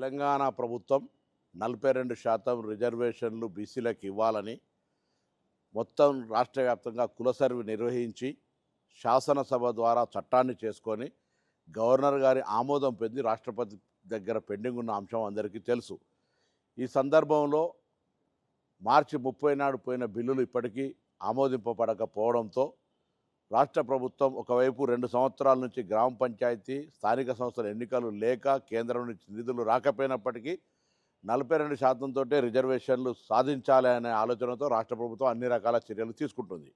తెలంగాణ ప్రభుత్వం 42% రిజర్వేషన్లు బీసీలకు ఇవ్వాలని మొత్తం రాష్ట్ర వ్యాప్తంగా కుల సర్వే నిర్వహించి శాసనసభ ద్వారా చట్టాన్ని చేసుకొని గవర్నర్ గారి ఆమోదం పొంది రాష్ట్రపతి దగ్గర పెండింగ్ ఉన్న అంశం అందరికీ తెలుసు. ఈ సందర్భంలో మార్చి 30 నాడు పోయిన బిల్లులు ఇప్పటికీ ఆమోదింపబడకపోవడంతో రాష్ట్ర ప్రభుత్వం ఒకవైపు 2 సంవత్సరాల నుంచి గ్రామ పంచాయతీ స్థానిక సంస్థల ఎన్నికలు లేక కేంద్రం నుంచి నిధులు రాకపోయినప్పటికీ 42% తోటే రిజర్వేషన్లు సాధించాలి అనే ఆలోచనతో రాష్ట్ర ప్రభుత్వం అన్ని రకాల చర్యలు తీసుకుంటుంది.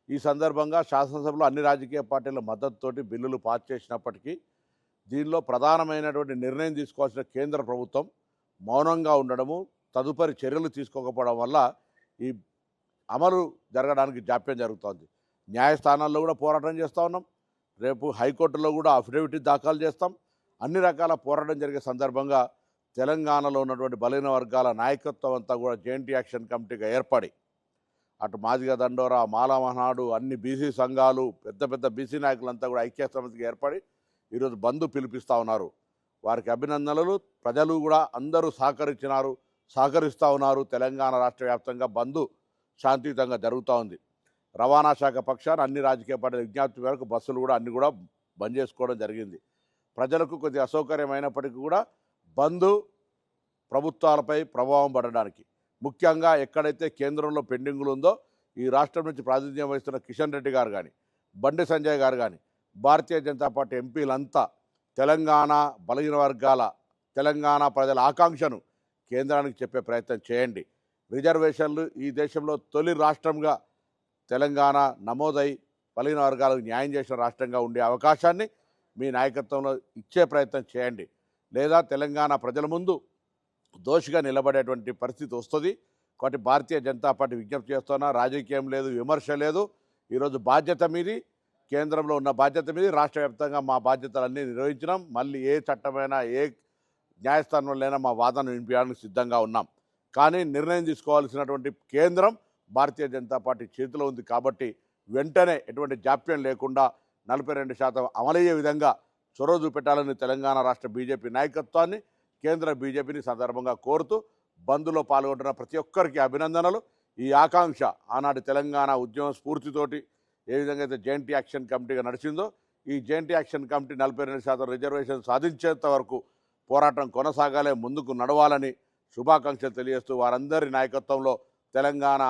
ఈ సందర్భంగా శాసనసభలో అన్ని రాజకీయ పార్టీల మద్దతుతోటి బిల్లులు పాస్ చేసినప్పటికీ దీనిలో ప్రధానమైనటువంటి నిర్ణయం తీసుకోవాల్సిన కేంద్ర ప్రభుత్వం మౌనంగా ఉండడము, తదుపరి చర్యలు తీసుకోకపోవడం వల్ల ఈ అమలు జరగడానికి జాప్యం జరుగుతోంది. న్యాయస్థానాల్లో కూడా పోరాటం చేస్తూ ఉన్నాం. రేపు హైకోర్టులో కూడా అఫిడవిట్ దాఖలు చేస్తాం. అన్ని రకాల పోరాటం జరిగే సందర్భంగా తెలంగాణలో ఉన్నటువంటి బలహీన వర్గాల నాయకత్వం అంతా కూడా జాయింట్ యాక్షన్ కమిటీగా ఏర్పడి అటు మాదిగ దండోరా, మాలా మహానాడు, అన్ని బీసీ సంఘాలు, పెద్ద పెద్ద బీసీ నాయకులంతా కూడా ఐక్య సమితికి ఏర్పడి ఈరోజు బంద్ పిలిపిస్తూ ఉన్నారు. వారికి అభినందనలు. ప్రజలు కూడా అందరూ సహకరిస్తూ ఉన్నారు. తెలంగాణ రాష్ట్ర వ్యాప్తంగా బంద్ శాంతియుతంగా జరుగుతూ ఉంది. రవాణా శాఖ పక్షాన అన్ని రాజకీయ పార్టీల విజ్ఞప్తి మేరకు బస్సులు కూడా అన్ని కూడా బంద్ చేసుకోవడం జరిగింది. ప్రజలకు కొద్ది అసౌకర్యమైనప్పటికీ కూడా బంద్ ప్రభుత్వాలపై ప్రభావం పడడానికి, ముఖ్యంగా ఎక్కడైతే కేంద్రంలో పెండింగులు ఉందో ఈ రాష్ట్రం నుంచి ప్రాతినిధ్యం వహిస్తున్న కిషన్ రెడ్డి గారు కానీ, బండి సంజయ్ గారు కానీ, భారతీయ జనతా పార్టీ ఎంపీలంతా తెలంగాణ బలహీన వర్గాల, తెలంగాణ ప్రజల ఆకాంక్షను కేంద్రానికి చెప్పే ప్రయత్నం చేయండి. రిజర్వేషన్లు ఈ దేశంలో తొలి రాష్ట్రంగా తెలంగాణ నమోదై బలహీన వర్గాలకు న్యాయం చేసిన రాష్ట్రంగా ఉండే అవకాశాన్ని మీ నాయకత్వంలో ఇచ్చే ప్రయత్నం చేయండి. లేదా తెలంగాణ ప్రజల ముందు దోషిగా నిలబడేటువంటి పరిస్థితి వస్తుంది. కాబట్టి భారతీయ జనతా పార్టీ విజ్ఞప్తి చేస్తున్నా, రాజకీయం లేదు, విమర్శ లేదు. ఈరోజు బాధ్యత మీది, కేంద్రంలో ఉన్న బాధ్యత మీది. రాష్ట్ర వ్యాప్తంగా మా బాధ్యతలన్నీ నిర్వహించినాం. మళ్ళీ ఏ చట్టమైనా ఏ న్యాయస్థానంలోనైనా మా వాదన వినిపించడానికి సిద్ధంగా ఉన్నాం. కానీ నిర్ణయం తీసుకోవాల్సినటువంటి కేంద్రం భారతీయ జనతా పార్టీ చేతిలో ఉంది. కాబట్టి వెంటనే ఎటువంటి జాప్యం లేకుండా 42% అమలయ్యే విధంగా చొరవ చూపెట్టాలని తెలంగాణ రాష్ట్ర బీజేపీ నాయకత్వాన్ని, కేంద్ర బీజేపీని సందర్భంగా కోరుతూ బంద్లో పాల్గొంటున్న ప్రతి ఒక్కరికి అభినందనలు. ఈ ఆకాంక్ష ఆనాటి తెలంగాణ ఉద్యమ స్ఫూర్తితోటి ఏ విధంగా అయితే జాయింట్ యాక్షన్ కమిటీగా నడిచిందో ఈ జాయింట్ యాక్షన్ కమిటీ 42% రిజర్వేషన్ సాధించేంత వరకు పోరాటం కొనసాగాలే, ముందుకు నడవాలని శుభాకాంక్షలు తెలియజేస్తూ వారందరి నాయకత్వంలో తెలంగాణ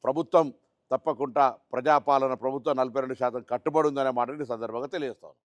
ప్రభుత్వం తప్పకుండా ప్రజాపాలన ప్రభుత్వం 42% కట్టుబడి ఉందనే మాటని సందర్భంగా తెలియజేస్తాను.